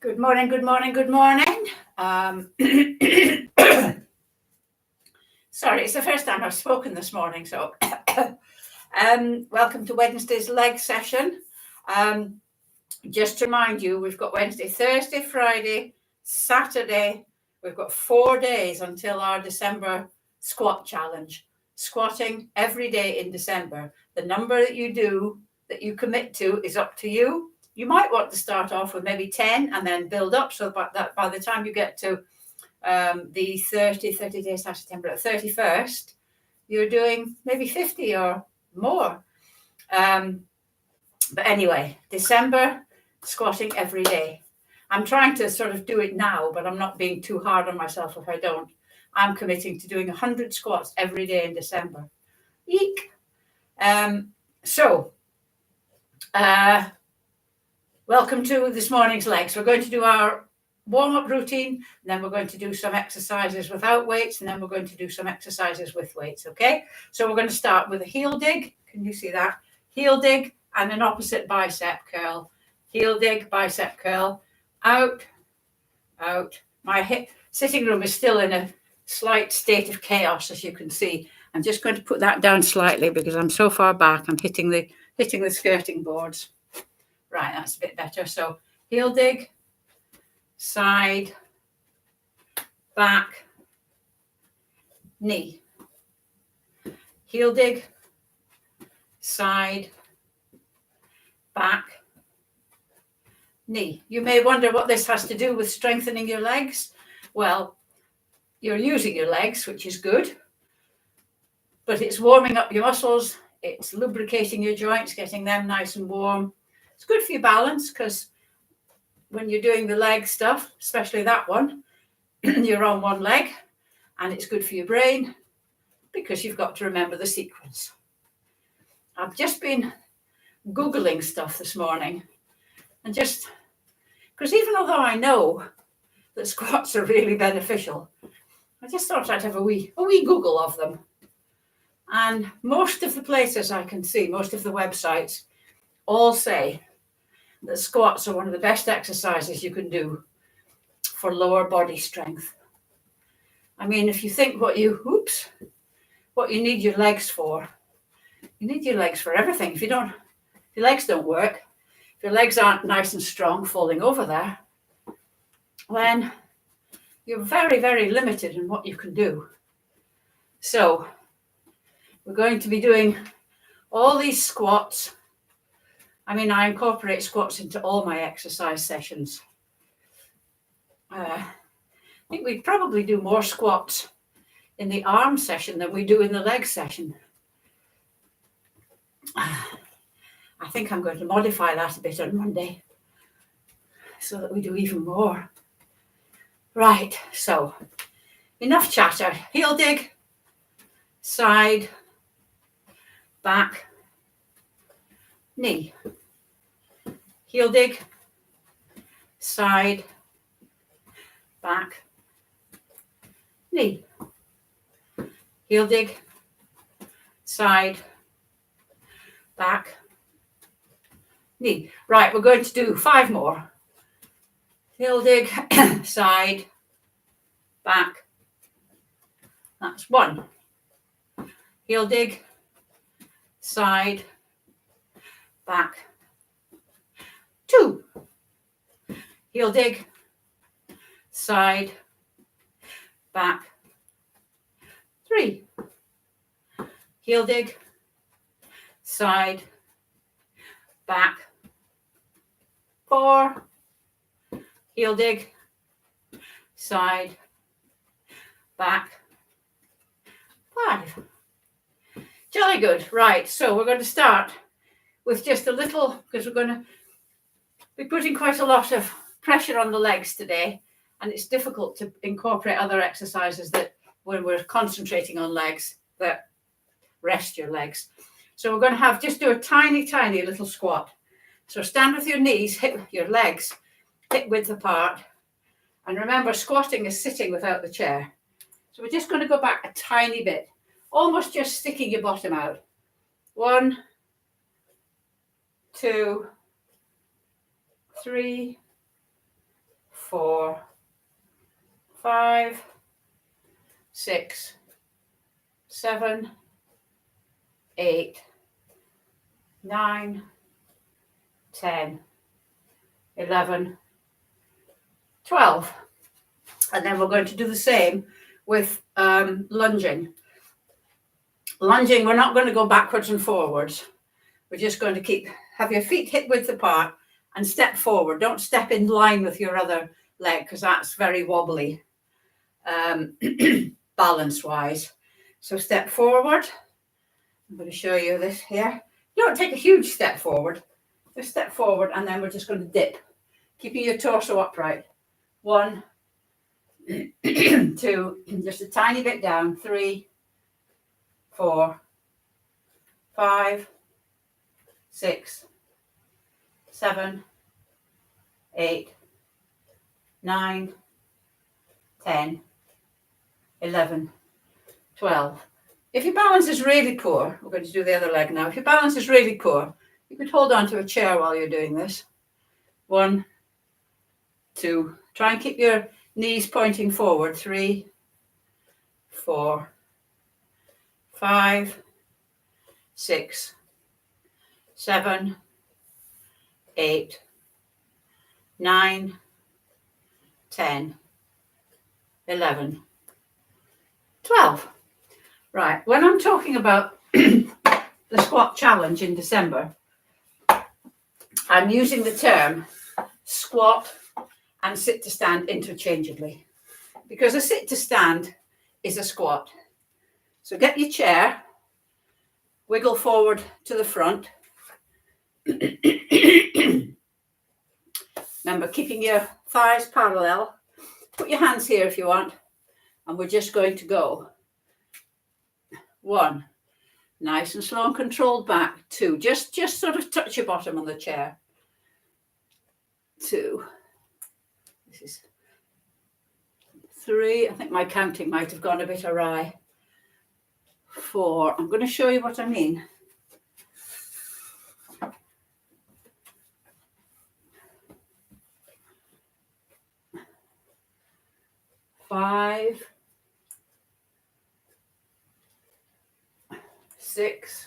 Good morning, good morning, good morning. Sorry, it's the first time I've spoken this morning, so welcome to Wednesday's leg session. Just to remind you, we've got Wednesday, Thursday, Friday, Saturday. We've got 4 days until our December squat challenge. Squatting every day in December. The number that you do, that you commit to, is up to you. You might want to start off with maybe 10 and then build up so that by the time you get to the 30 days after September, 31st, you're doing maybe 50 or more. But anyway, December, squatting every day. I'm trying to sort of do it now, but I'm not being too hard on myself if I don't. I'm committing to doing 100 squats every day in December. Eek! Welcome to this morning's legs. We're going to do our warm-up routine, and then we're going to do some exercises without weights, and then we're going to do some exercises with weights, okay? So we're going to start with a heel dig. Can you see that? Heel dig and an opposite bicep curl. Heel dig, bicep curl, out, out. My sitting room is still in a slight state of chaos, as you can see. I'm just going to put that down slightly because I'm so far back, I'm hitting the skirting boards. Right, that's a bit better. So heel dig, side, back, knee. Heel dig, side, back, knee. You may wonder what this has to do with strengthening your legs. Well, you're using your legs, which is good, but it's warming up your muscles. It's lubricating your joints, getting them nice and warm. It's good for your balance because when you're doing the leg stuff, especially that one, you're on one leg, and it's good for your brain because you've got to remember the sequence. I've just been Googling stuff this morning, and just because even although I know that squats are really beneficial, I just thought I'd have a wee Google of them. And most of the places I can see, most of the websites, all say that squats are one of the best exercises you can do for lower body strength. I mean, if you think what you need your legs for, you need your legs for everything. If your legs don't work, if your legs aren't nice and strong, folding over there, then you're very, very limited in what you can do. So we're going to be doing all these squats. I mean, I incorporate squats into all my exercise sessions. I think we probably do more squats in the arm session than we do in the leg session. I think I'm going to modify that a bit on Monday so that we do even more. Right, so enough chatter. Heel dig, side, back, knee. Heel dig, side, back, knee. Heel dig, side, back, knee. Right, we're going to do 5 more. Heel dig, side, back. That's 1. Heel dig, side, back. 2. Heel dig, side, back. 3. Heel dig, side, back. 4. Heel dig, side, back. 5. Jolly good. Right, so we're going to start with just a little, because we're going to be putting quite a lot of pressure on the legs today, and it's difficult to incorporate other exercises that when we're concentrating on legs that rest your legs. So we're going to just do a tiny, tiny little squat. So stand with your knees, your legs hip width apart. And remember, squatting is sitting without the chair. So we're just going to go back a tiny bit, almost just sticking your bottom out. 1, 2, 3, 4, 5, 6, 7, 8, 9, 10, 11, 12. And then we're going to do the same with lunging. Lunging, we're not going to go backwards and forwards. We're just going to have your feet hip width apart and step forward. Don't step in line with your other leg because that's very wobbly balance-wise. So step forward. I'm going to show you this here. You don't take a huge step forward. Just step forward and then we're just going to dip, keeping your torso upright. 1, 2, just a tiny bit down. 3, 4, 5, 6, 7, 8, 9, 10, 11, 12. If your balance is really poor, we're going to do the other leg now. If your balance is really poor, you could hold on to a chair while you're doing this. 1, 2, try and keep your knees pointing forward. 3, 4, 5, 6, 7, 8, 9, 10, 11, 12. Right, when I'm talking about the squat challenge in December, I'm using the term squat and sit to stand interchangeably because a sit to stand is a squat. So get your chair, wiggle forward to the front. Remember, keeping your thighs parallel. Put your hands here if you want. And we're just going to go. 1, nice and slow and controlled back. 2, just sort of touch your bottom on the chair. 2, this is 3, I think my counting might have gone a bit awry. 4, I'm going to show you what I mean. 5, 6,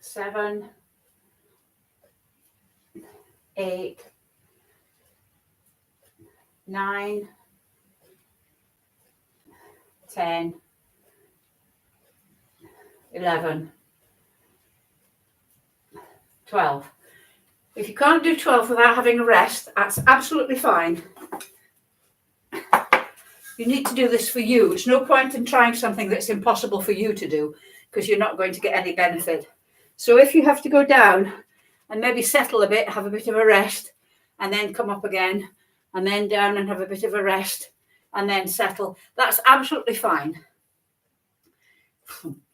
7, 8, 9, 10, 11, 12. If you can't do 12 without having a rest, that's absolutely fine. You need to do this for you. It's no point in trying something that's impossible for you to do because you're not going to get any benefit. So if you have to go down and maybe settle a bit, have a bit of a rest, and then come up again, and then down and have a bit of a rest, and then settle, that's absolutely fine.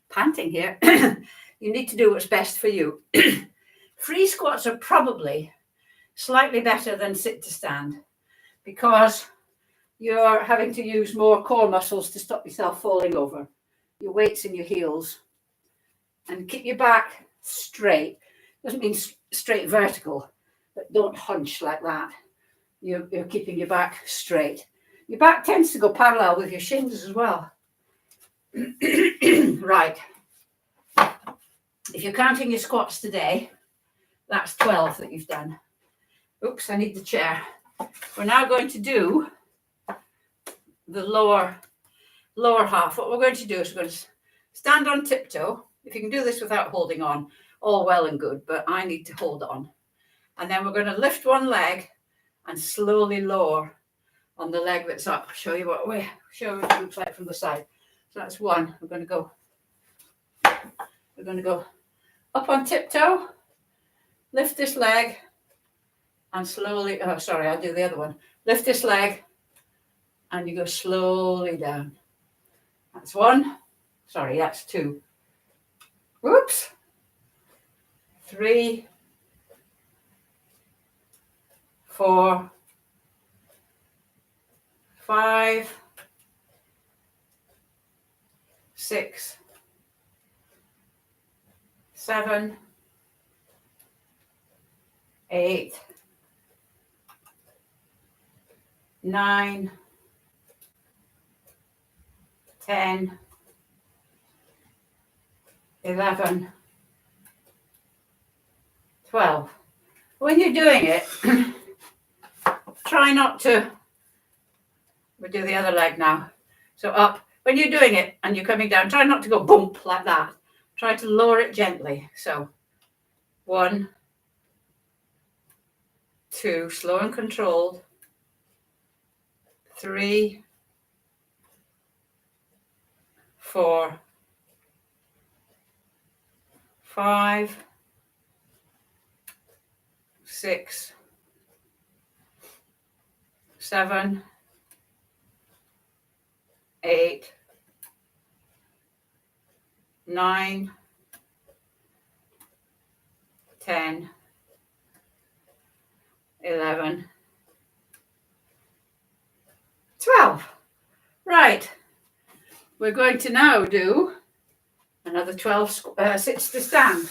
Panting here. You need to do what's best for you. Free squats are probably slightly better than sit to stand because you're having to use more core muscles to stop yourself falling over. Your weight's in your heels. And keep your back straight. Doesn't mean straight vertical, but don't hunch like that. You're keeping your back straight. Your back tends to go parallel with your shins as well. Right. If you're counting your squats today, that's 12 that you've done. Oops, I need the chair. We're now going to do the lower half. What we're going to do is we're going to stand on tiptoe. If you can do this without holding on, all well and good, but I need to hold on. And then we're going to lift one leg and slowly lower on the leg that's up. Show you what it looks like from the side. So that's 1. We're going to go up on tiptoe, lift this leg, and slowly, I'll do the other one. Lift this leg, and you go slowly down. That's 1. That's 2. Whoops. 3, 4, 5, 6, 7, 8, 9, 10, 11, 12. When you're doing it, try not to, we'll do the other leg now. So up, when you're doing it and you're coming down, try not to go bump like that. Try to lower it gently. So 1, 2, slow and controlled. 3, 4, 5, 6, 7, 8, 9, 10, 11, 12. Right. We're going to now do another 12 sits to stand.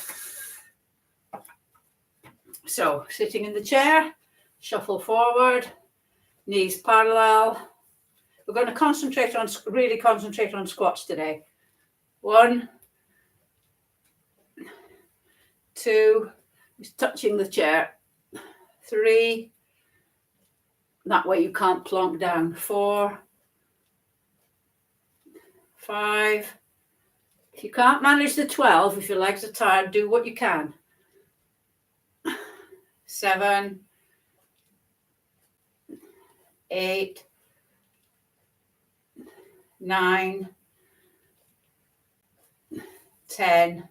So sitting in the chair, shuffle forward, knees parallel. We're going to really concentrate on squats today. 1, 2, just touching the chair. 3, that way you can't plonk down. 4, 5. If you can't manage the 12, if your legs are tired, do what you can. 7, 8, 9, 10,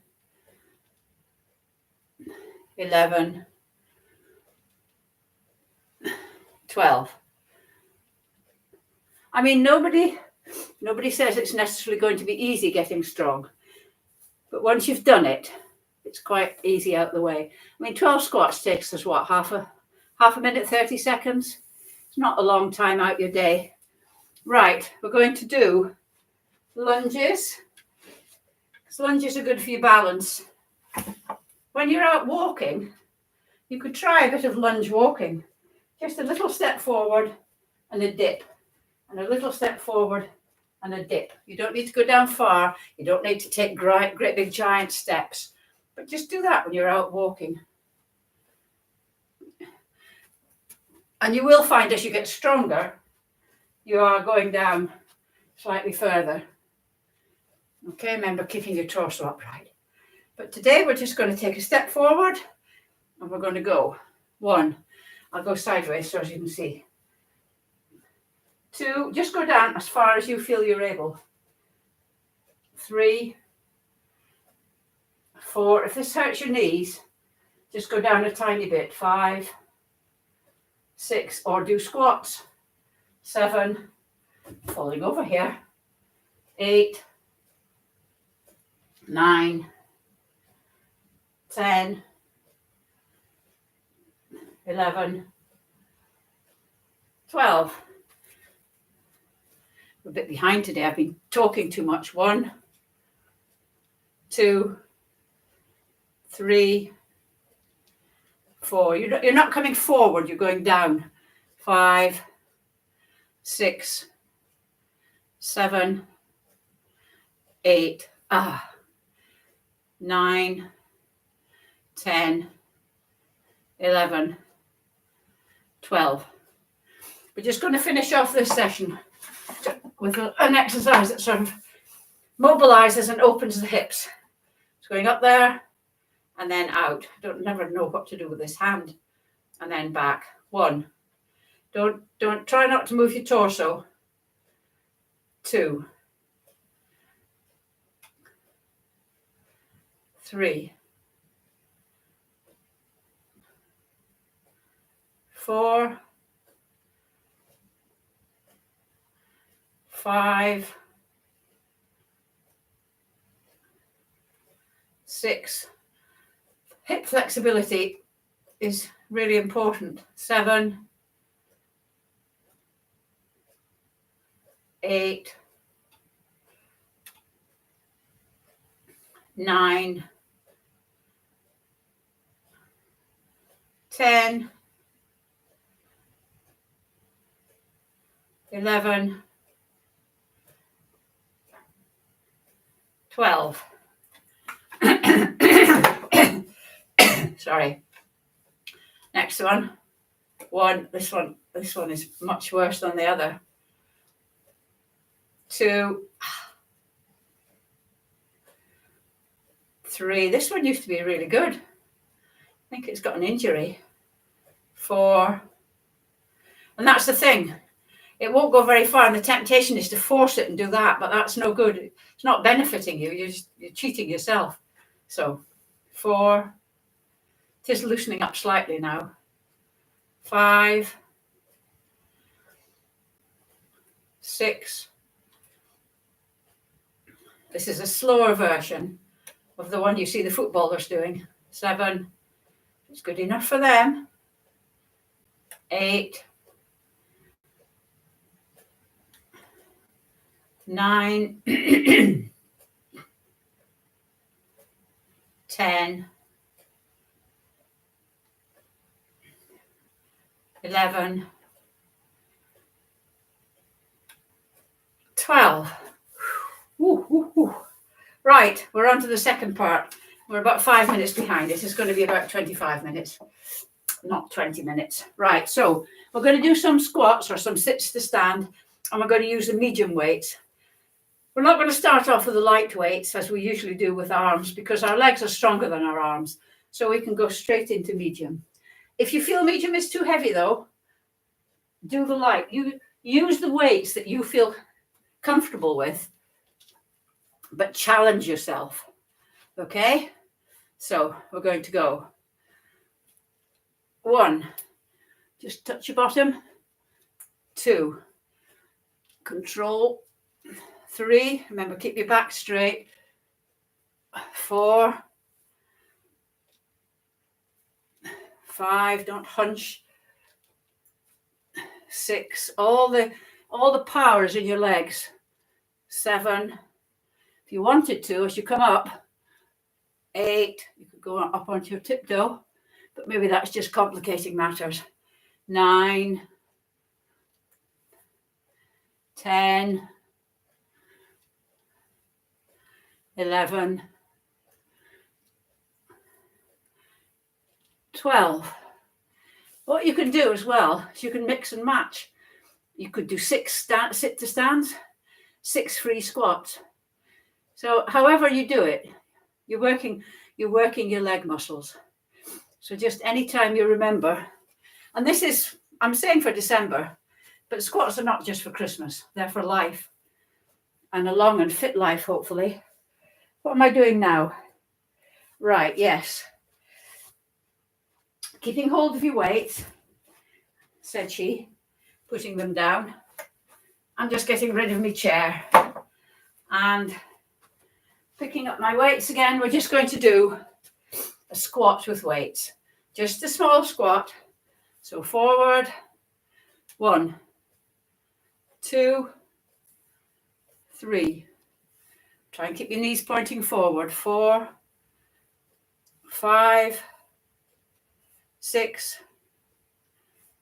11, 12. I mean, nobody says it's necessarily going to be easy getting strong. But once you've done it, it's quite easy out the way. I mean, 12 squats takes us, what, half a minute, 30 seconds? It's not a long time out your day. Right, we're going to do lunges. Because lunges are good for your balance. When you're out walking, you could try a bit of lunge walking. Just a little step forward and a dip. And a little step forward and a dip. You don't need to go down far. You don't need to take great big giant steps. But just do that when you're out walking. And you will find as you get stronger, you are going down slightly further. Okay, remember keeping your torso upright. But today we're just going to take a step forward and we're going to go. 1, I'll go sideways so as you can see. 2, just go down as far as you feel you're able. 3, 4, if this hurts your knees, just go down a tiny bit. 5, 6, or do squats. 7, falling over here. 8, 9, 10, 11, 12. I'm a bit behind today. I've been talking too much. 1, 2, 3, 4. You're not coming forward, you're going down. 5, 6, 7, 8, 9, 10, 11, 12. We're just going to finish off this session with an exercise that sort of mobilizes and opens the hips. It's going up there and then out. I don't never know what to do with this hand. And then back. 1. Don't try not to move your torso. 2, 3, 4, 5, 6. Hip flexibility is really important. 7, 8, 9, 10, 11, 12. Sorry. Next one. This one is much worse than the other. 2, 3. This one used to be really good. I think it's got an injury. 4. And that's the thing. It won't go very far, and the temptation is to force it and do that, but that's no good. It's not benefiting you. You're cheating yourself. So 4. Just loosening up slightly now. 5, 6. This is a slower version of the one you see the footballers doing. 7. It's good enough for them. 8. 9. 10. 11. 12. Right, we're on to the second part. We're about 5 minutes behind. This is going to be about 25 minutes, not 20 minutes. Right, so we're going to do some squats or some sits to stand, and we're going to use the medium weights. We're not going to start off with the light weights as we usually do with arms, because our legs are stronger than our arms, so we can go straight into medium. If you feel medium is too heavy though, do the light. You use the weights that you feel comfortable with, but challenge yourself. Okay, so we're going to go 1, just touch your bottom. 2, control. 3, remember, keep your back straight. 4, 5, don't hunch. 6, all the power is in your legs. 7, if you wanted to, as you come up. 8, you could go up onto your tiptoe, but maybe that's just complicating matters. 9, 10, 11, 12. What you can do as well is you can mix and match. You could do 6 sit to stands, 6 free squats. So however you do it, you're working your leg muscles. So just anytime you remember, and this is, I'm saying for December, but squats are not just for Christmas, they're for life, and a long and fit life, hopefully. What am I doing now? Right, yes. Keeping hold of your weights, said she, putting them down. I'm just getting rid of my chair and picking up my weights again. We're just going to do a squat with weights, just a small squat. So forward, 1, 2, 3. Try and keep your knees pointing forward. 4, 5, 6,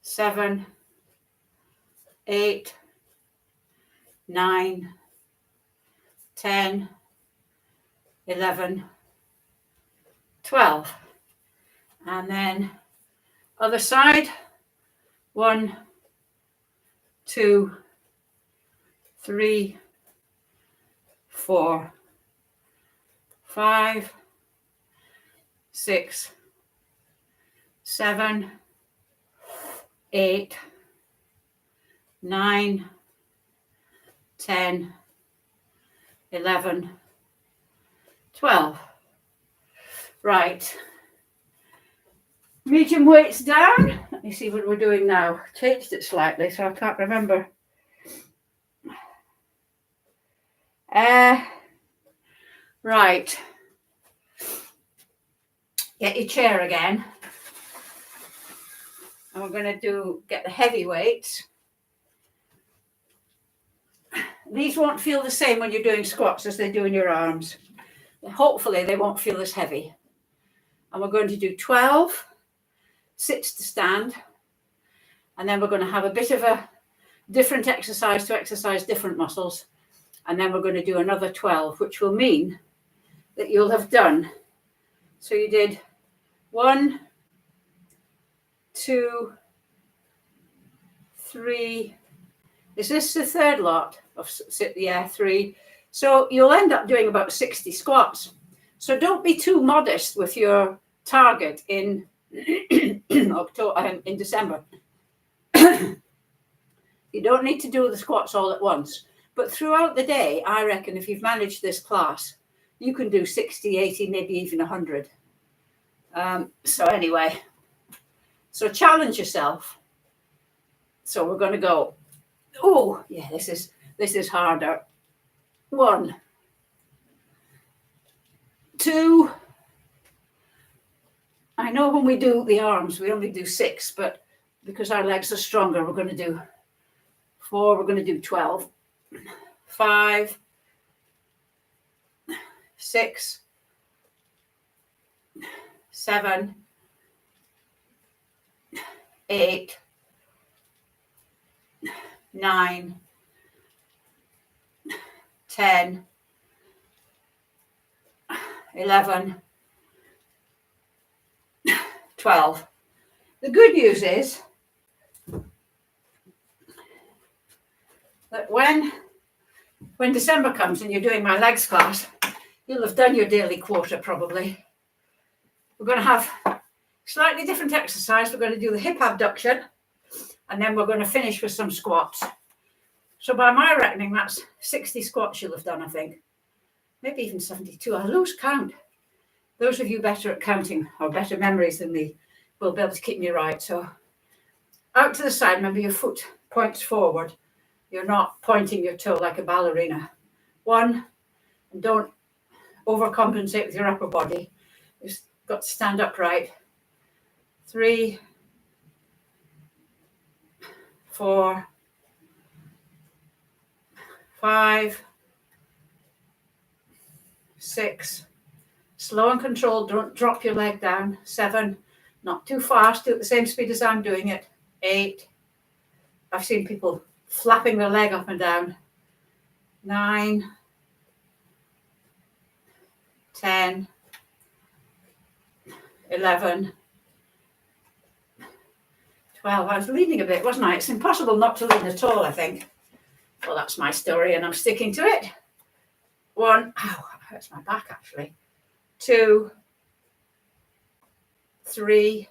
7, 8, 9, 10, 11, 12. And then other side. 1, 2, 3, 4, 5, 6, 7, 8, 9, 10, 11, 12. Right. Medium weights down. Let me see what we're doing now. Changed it slightly, so I can't remember. Right. Get your chair again. And we're going to get the heavy weights. These won't feel the same when you're doing squats as they do in your arms. Hopefully they won't feel as heavy. And we're going to do 12 sits to stand. And then we're going to have a bit of a different exercise to exercise different muscles. And then we're going to do another 12, which will mean that you'll have done. So you did 1, 2, 3. Is this the third lot of yeah, 3? So you'll end up doing about 60 squats. So don't be too modest with your target in October, in December. You don't need to do the squats all at once. But throughout the day, I reckon if you've managed this class, you can do 60, 80, maybe even 100. So anyway, so challenge yourself. So we're going to go. Oh, yeah, this is harder. 1, 2. I know when we do the arms, we only do 6, but because our legs are stronger, we're going to do 4. We're going to do 12. 5, 6, 7, 8, 9, 10, 11, 12. The good news is that when December comes and you're doing my legs class, you'll have done your daily quarter probably. We're going to have slightly different exercise. We're going to do the hip abduction, and then we're going to finish with some squats. So by my reckoning, that's 60 squats you'll have done, I think. Maybe even 72. I lose count. Those of you better at counting or better memories than me will be able to keep me right. So out to the side, remember your foot points forward. You're not pointing your toe like a ballerina. 1, and don't overcompensate with your upper body. You've got to stand upright. 3, 4, 5, 6. Slow and controlled. Don't drop your leg down. 7. Not too fast. Do it at the same speed as I'm doing it. 8. I've seen people flapping their leg up and down. 9, 10, 11, 12. I was leaning a bit, wasn't I? It's impossible not to lean at all, I think. Well, that's my story and I'm sticking to it. 1. Ow, that hurts my back actually. 2, 3.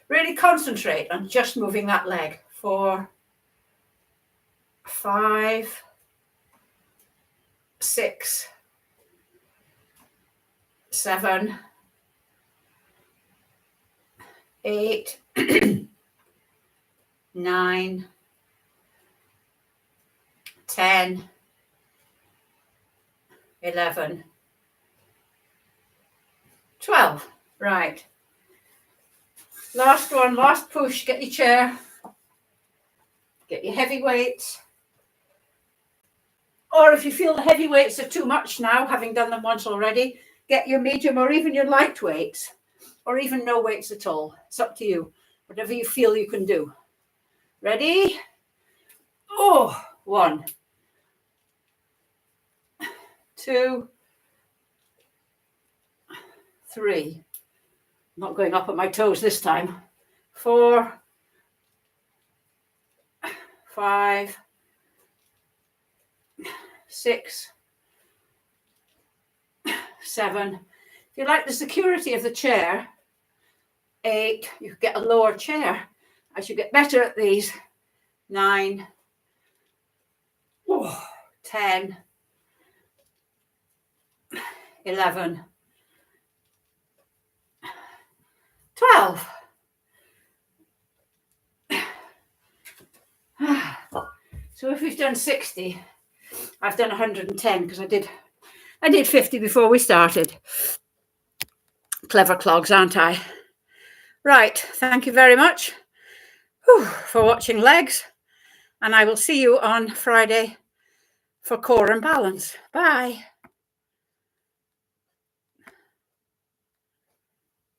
Really concentrate on just moving that leg. 4, 5, 6, 7, 8, 9, 10, 11, 12. Right. Last one, last push. Get your chair. Get your heavy weights. Or if you feel the heavy weights are too much now, having done them once already, get your medium or even your light weights, or even no weights at all. It's up to you. Whatever you feel you can do. Ready? Oh, 1, 2, 3. I'm not going up at my toes this time. 4, 5, 6, 7. If you like the security of the chair, 8. You get a lower chair as you get better at these. 9, 10, 11, 12. So if we've done 60, I've done 110 because I did 50 before we started. Clever clogs, aren't I? Right, thank you very much for watching legs, and I will see you on Friday for core and balance. Bye.